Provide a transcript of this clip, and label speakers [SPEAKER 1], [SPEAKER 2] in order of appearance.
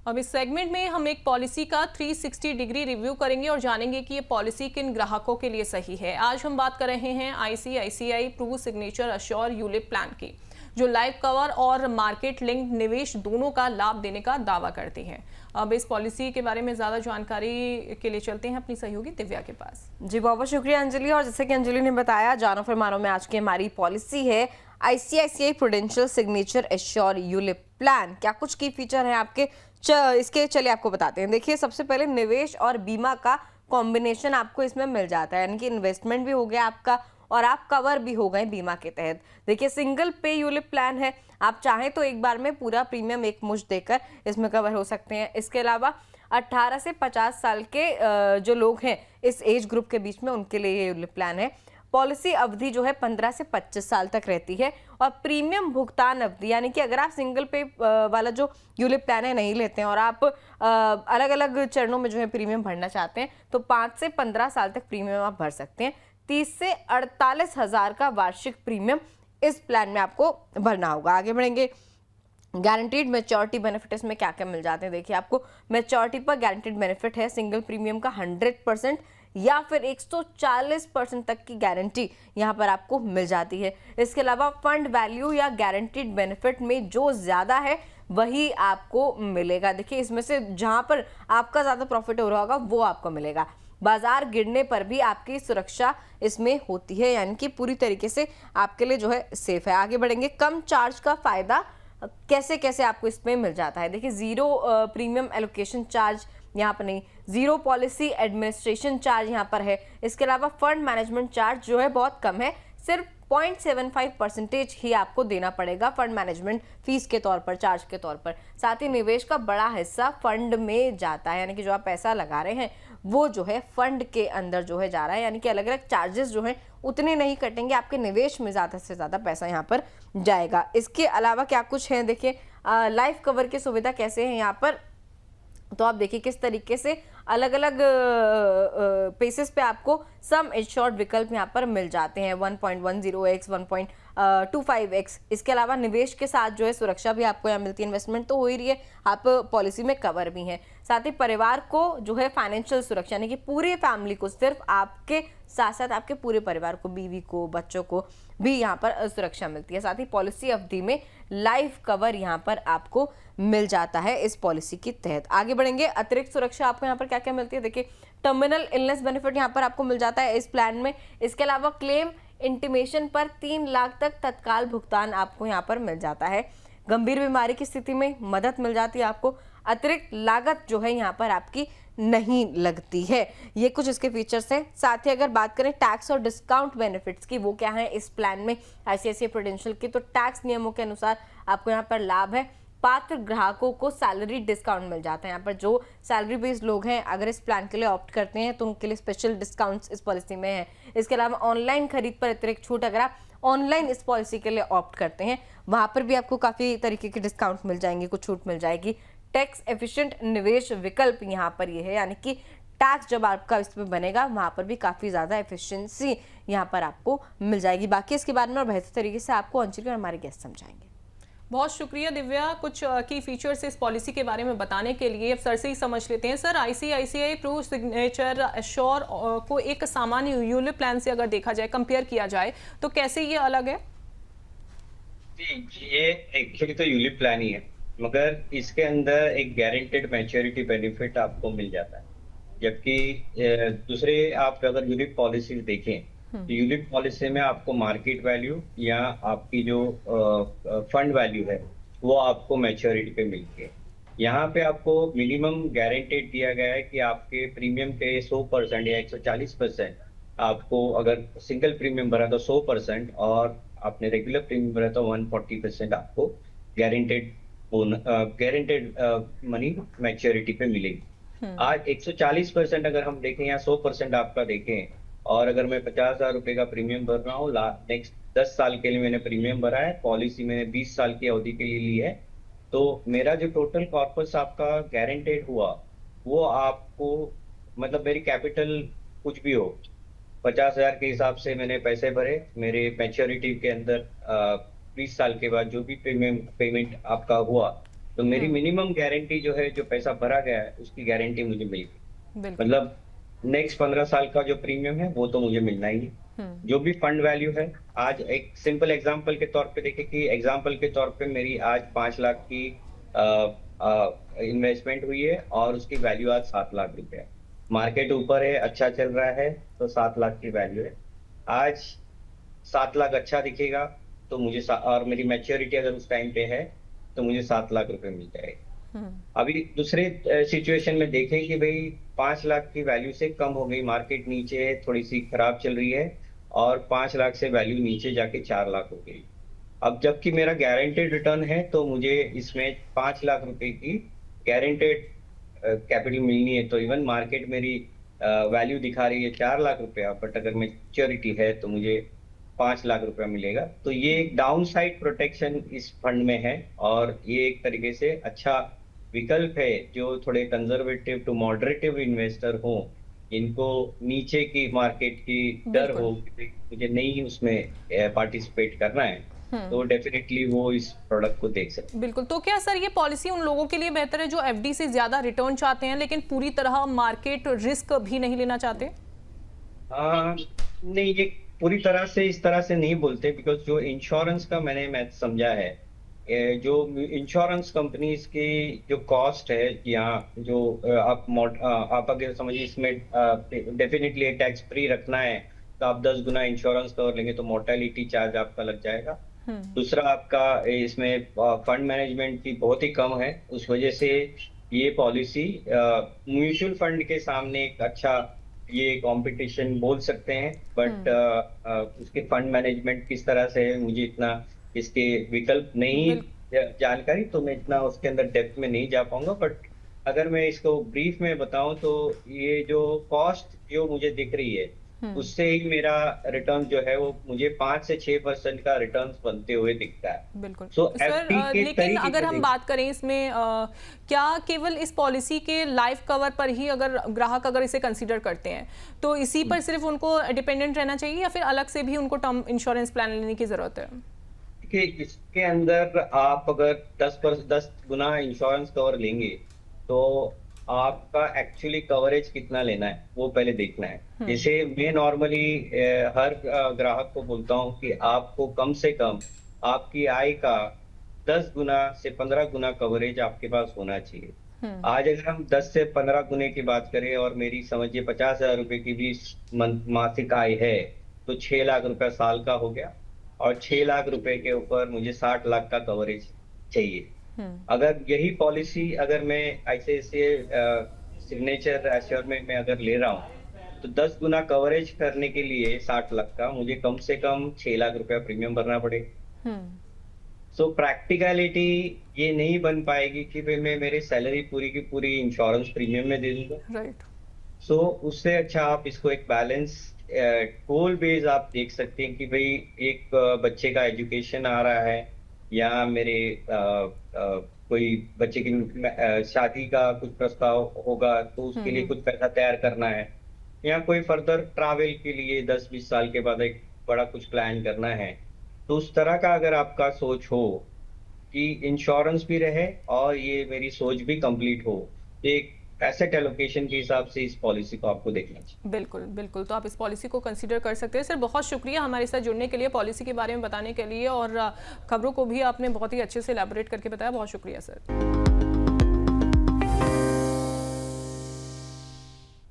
[SPEAKER 1] अब इस सेगमेंट में हम एक पॉलिसी का 360 डिग्री रिव्यू करेंगे और जानेंगे कि ये पॉलिसी किन ग्राहकों के लिए सही है। आज हम बात कर रहे हैं आईसीआईसीआई प्रू सिग्नेचर एश्योर यूलिप प्लान की, जो लाइफ कवर और मार्केट लिंक निवेश दोनों का लाभ देने का दावा करती है। अब इस पॉलिसी के बारे में ज़्यादा जानकारी के लिए चलते हैं अपनी सहयोगी दिव्या के पास।
[SPEAKER 2] जी बहुत बहुत शुक्रिया अंजलि। और जैसे कि अंजलि ने बताया, जानो फिर मानो में आज की हमारी पॉलिसी है ICICI prudential signature Assure ULIP plan. क्या कुछ की फीचर है आपके इसके चलिए आपको बताते हैं। देखिए, सबसे पहले निवेश और बीमा का कॉम्बिनेशन आपको इसमें मिल जाता है, यानी कि इन्वेस्टमेंट भी हो गया आपका और आप कवर भी हो गए बीमा के तहत। देखिए, सिंगल पे यूलिप प्लान है, आप चाहें तो एक बार में पूरा प्रीमियम एक मुश्त देकर इसमें कवर हो सकते हैं। इसके अलावा 18 से 50 साल के जो लोग हैं इस एज ग्रुप के बीच में, उनके लिए ये यूलिप प्लान है। पॉलिसी अवधि जो है 15 से 25 साल तक रहती है और प्रीमियम भुगतान अवधि, यानी कि अगर आप सिंगल पे वाला जो यूलिप प्लान है नहीं लेते हैं और आप अलग अलग चरणों में जो है प्रीमियम भरना चाहते हैं, तो 5 से 15 साल तक प्रीमियम आप भर सकते हैं। 30 से 48 हज़ार का वार्षिक प्रीमियम इस प्लान में आपको भरना होगा। आगे बढ़ेंगे, गारंटीड मैच्योरिटी बेनिफिट इसमें क्या क्या मिल जाते हैं। देखिए, आपको मैच्योरिटी पर गारंटीड बेनिफिट है सिंगल प्रीमियम का 100% या फिर 140% तक की गारंटी यहाँ पर आपको मिल जाती है। इसके अलावा फंड वैल्यू या गारंटीड बेनिफिट में जो ज़्यादा है वही आपको मिलेगा। देखिए, इसमें से जहाँ पर आपका ज़्यादा प्रॉफिट हो रहा होगा वो आपको मिलेगा। बाजार गिरने पर भी आपकी सुरक्षा इसमें होती है, यानी कि पूरी तरीके से आपके लिए जो है सेफ है। आगे बढ़ेंगे, कम चार्ज का फायदा कैसे कैसे आपको इसमें मिल जाता है। देखिए, जीरो प्रीमियम एलोकेशन चार्ज यहाँ पर नहीं, जीरो पॉलिसी एडमिनिस्ट्रेशन चार्ज यहाँ पर है। इसके अलावा फंड मैनेजमेंट चार्ज जो है बहुत कम है, सिर्फ 0.75% ही आपको देना पड़ेगा फंड मैनेजमेंट फीस के तौर पर, चार्ज के तौर पर। साथ ही निवेश का बड़ा हिस्सा फंड में जाता है, यानी कि जो आप पैसा लगा रहे हैं वो जो है फंड के अंदर जो है जा रहा है, यानी कि अलग अलग चार्जेस जो हैं उतने नहीं कटेंगे, आपके निवेश में ज़्यादा से ज़्यादा पैसा यहाँ पर जाएगा। इसके अलावा क्या कुछ है, देखिए लाइफ कवर की सुविधा कैसे है यहाँ पर, तो आप देखिए किस तरीके से अलग अलग पेसेस पे आपको सम एश्योर्ड विकल्प यहाँ पर मिल जाते हैं, 1.10x, 1.25x। इसके अलावा निवेश के साथ जो है सुरक्षा भी आपको यहाँ मिलती है, इन्वेस्टमेंट तो हो ही रही है, आप पॉलिसी में कवर भी हैं। साथ ही परिवार को जो है फाइनेंशियल सुरक्षा, यानी कि पूरी फैमिली को, सिर्फ आपके साथ साथ आपके पूरे परिवार को, बीवी को, बच्चों को भी यहाँ पर सुरक्षा मिलती है। साथ ही पॉलिसी अवधि में लाइफ कवर यहाँ पर आपको मिल जाता है इस पॉलिसी के तहत। आगे बढ़ेंगे, अतिरिक्त सुरक्षा आपको यहाँ पर क्या क्या मिलती है। देखिए, टर्मिनल इलनेस बेनिफिट यहाँ पर आपको मिल जाता है इस प्लान में। इसके अलावा क्लेम इंटीमेशन पर 3 लाख तक तत्काल भुगतान आपको यहाँ पर मिल जाता है। गंभीर बीमारी की स्थिति में मदद मिल जाती है आपको, अतिरिक्त लागत जो है यहाँ पर आपकी नहीं लगती है। ये कुछ इसके फीचर्स हैं। साथ ही अगर बात करें टैक्स और डिस्काउंट बेनिफिट्स की, वो क्या है इस प्लान में आईसीआईसीआई प्रूडेंशियल की, तो टैक्स नियमों के अनुसार आपको यहाँ पर लाभ है। पात्र ग्राहकों को सैलरी डिस्काउंट मिल जाता है। यहाँ पर जो सैलरी बेस्ड लोग हैं अगर इस प्लान के लिए ऑप्ट करते हैं तो उनके लिए स्पेशल डिस्काउंट्स इस पॉलिसी में है। इसके अलावा ऑनलाइन खरीद पर अतिरिक्त छूट, अगर आप ऑनलाइन इस पॉलिसी के लिए ऑप्ट करते हैं वहाँ पर भी आपको काफ़ी तरीके के डिस्काउंट मिल जाएंगे, कुछ छूट मिल जाएगी। टैक्स एफिशिएंट निवेश विकल्प यहाँ पर ये है, यानी कि टैक्स जब आपका इस पर बनेगा वहाँ पर भी काफ़ी ज़्यादा एफिशिएंसी यहाँ पर आपको मिल जाएगी। बाकी इसके बारे में और बेहतर तरीके से आपको अंजलि और हमारे गेस्ट समझाएंगे।
[SPEAKER 1] बहुत शुक्रिया दिव्या, कुछ की फीचर्स इस पॉलिसी के बारे में बताने के लिए। अब सर से ही समझ लेते हैं। सर, आईसीआईसीआई प्रू सिग्नेचर एश्योर को एक सामान्य यूलिप प्लान से अगर देखा जाए, कंपेयर किया जाए, तो कैसे ये अलग है?
[SPEAKER 3] जी, ये एक्चुअली तो यूलिप प्लान ही है, मगर इसके अंदर एक गारंटेड मैच्योरिटी बेनिफिट आपको मिल जाता है। जबकि दूसरे आप अगर यूलिप पॉलिसी देखें तो यूलिप पॉलिसी में आपको मार्केट वैल्यू या आपकी जो फंड वैल्यू है वो आपको मैच्योरिटी पे मिलती है। यहाँ पे आपको मिनिमम गारंटेड दिया गया है कि आपके प्रीमियम पे 100% या 140% आपको, अगर सिंगल प्रीमियम भरा तो 100% और आपने रेगुलर प्रीमियम भरा तो 140% आपको गारंटेड मनी मैच्योरिटी पे मिलेगी। आज 140% अगर हम देखें या 100% आपका देखें, और अगर मैं 50,000 रुपए का प्रीमियम भर रहा हूँ, नेक्स्ट 10 साल के लिए मैंने प्रीमियम भरा है, पॉलिसी मैंने 20 साल की अवधि के लिए ली है, तो मेरा जो टोटल कॉर्पस आपका गारंटेड हुआ वो आपको, मतलब मेरी कैपिटल कुछ भी हो, 50,000 के हिसाब से मैंने पैसे भरे, मेरे मैच्योरिटी के अंदर 20 साल के बाद जो भी पेमेंट आपका हुआ तो मेरी मिनिमम गारंटी जो है, जो पैसा भरा गया है उसकी गारंटी मुझे मिल गई।
[SPEAKER 1] बिल्कुल।
[SPEAKER 3] मतलब नेक्स्ट 15 साल का जो प्रीमियम है वो तो मुझे मिलना ही है। जो भी फंड वैल्यू है, आज एक सिंपल एग्जांपल के तौर पे देखें कि एग्जांपल के तौर पे मेरी आज 5 लाख की इन्वेस्टमेंट हुई है और उसकी वैल्यू आज 7 लाख रुपए है। मार्केट ऊपर है, अच्छा चल रहा है, तो 7 लाख की वैल्यू है। आज 7 लाख अच्छा दिखेगा तो मुझे और मेरी मैच्योरिटी अगर उस टाइम पे है तो मुझे 7 लाख रुपए मिल जाएगा। अभी दूसरे सिचुएशन में देखें कि भाई 5 लाख की वैल्यू से कम हो गई, मार्केट नीचे थोड़ी सी खराब चल रही है और 5 लाख से वैल्यू नीचे जाके 4 लाख हो गई। अब जबकि मेरा गारंटेड रिटर्न है तो मुझे इसमें 5 लाख रुपए की गारंटेड कैपिटल मिलनी है। तो इवन मार्केट मेरी वैल्यू दिखा रही है 4 लाख रुपया, बट अगर मैच्योरिटी है तो मुझे 5 लाख रुपया मिलेगा। तो ये एक डाउन साइड प्रोटेक्शन इस फंड में है और ये एक तरीके से अच्छा विकल्प है जो थोड़े कंजर्वेटिव टू मॉडरेटिव इन्वेस्टर हो, इनको नीचे की मार्केट की डर हो कि मुझे नहीं उसमें पार्टिसिपेट करना है, तो डेफिनेटली वो इस प्रोडक्ट को देख सकते हैं।
[SPEAKER 1] बिल्कुल। तो क्या सर ये पॉलिसी उन लोगों के लिए बेहतर है जो एफडी से ज्यादा रिटर्न चाहते हैं लेकिन पूरी तरह मार्केट रिस्क भी नहीं लेना चाहते?
[SPEAKER 3] नहीं, ये पूरी तरह से इस तरह से नहीं बोलते, बिकॉज जो इंश्योरेंस का मैं समझा है, जो इंश्योरेंस कंपनीज की जो कॉस्ट है यहाँ, जो आप अगर समझिए इसमें डेफिनेटली टैक्स फ्री रखना है तो आप 10 गुना इंश्योरेंस कवर लेंगे तो मोर्टेलिटी चार्ज आपका लग जाएगा। दूसरा, आपका इसमें फंड मैनेजमेंट की बहुत ही कम है, उस वजह से ये पॉलिसी म्यूचुअल फंड के सामने एक अच्छा ये कंपटीशन बोल सकते हैं। बट उसके फंड मैनेजमेंट किस तरह से है, मुझे इतना इसके विकल्प नहीं जानकारी, तो मैं इतना उसके अंदर डेप्थ में नहीं जा पाऊंगा। बट अगर मैं इसको ब्रीफ में बताऊं तो ये जो कॉस्ट जो मुझे दिख रही है उससे ही मेरा रिटर्न जो है वो मुझे 5 से 6% का रिटर्न बनते हुए दिखता है।
[SPEAKER 1] बिल्कुल।
[SPEAKER 3] So,
[SPEAKER 1] सर लेकिन अगर हम बात करें इसमें क्या केवल इस पॉलिसी के लाइफ कवर पर ही अगर ग्राहक अगर इसे कंसीडर करते हैं तो इसी पर सिर्फ उनको डिपेंडेंट रहना चाहिए या फिर अलग से भी उनको टर्म इंश्योरेंस प्लान लेने की जरूरत है?
[SPEAKER 3] इसके अंदर आप अगर 10 गुना इंश्योरेंस कवर लेंगे तो आपका एक्चुअली कवरेज कितना लेना है वो पहले देखना है। जैसे मैं नॉर्मली हर ग्राहक को बोलता हूँ कि आपको कम से कम आपकी आय का 10 गुना से 15 गुना कवरेज आपके पास होना चाहिए। आज अगर हम 10 से 15 गुने की बात करें और मेरी समझिए 50,000 रुपए की भी मासिक आय है तो 6 लाख रुपया साल का हो गया और 6 लाख रुपए के ऊपर मुझे 60 लाख का कवरेज चाहिए। अगर यही पॉलिसी अगर मैं ऐसे सिग्नेचर एश्योर में मैं अगर ले रहा हूँ तो 10 गुना कवरेज करने के लिए 60 लाख का मुझे कम से कम 6 लाख रुपया प्रीमियम भरना पड़ेगा। सो प्रैक्टिकलिटी ये नहीं बन पाएगी कि भाई मैं मेरी सैलरी पूरी की पूरी इंश्योरेंस प्रीमियम में दे दूंगा।
[SPEAKER 1] राइट।
[SPEAKER 3] सो उससे अच्छा आप इसको एक बैलेंस गोल बेस आप देख सकते हैं कि भाई एक बच्चे का एजुकेशन आ रहा है या मेरे कोई बच्चे की शादी का कुछ प्रस्ताव होगा तो उसके लिए कुछ पैसा तैयार करना है, या कोई फर्दर ट्रैवल के लिए 10-20 साल के बाद एक बड़ा कुछ प्लान करना है, तो उस तरह का अगर आपका सोच हो कि इंश्योरेंस भी रहे और ये मेरी सोच भी कंप्लीट हो, एक एसेट एलोकेशन के हिसाब से इस पॉलिसी को आपको देखना चाहिए।
[SPEAKER 1] बिल्कुल बिल्कुल, तो आप इस पॉलिसी को कंसीडर कर सकते हैं। सर बहुत शुक्रिया हमारे साथ जुड़ने के लिए, पॉलिसी के बारे में बताने के लिए, और खबरों को भी आपने बहुत ही अच्छे से एलैबोरेट करके बताया। बहुत शुक्रिया सर।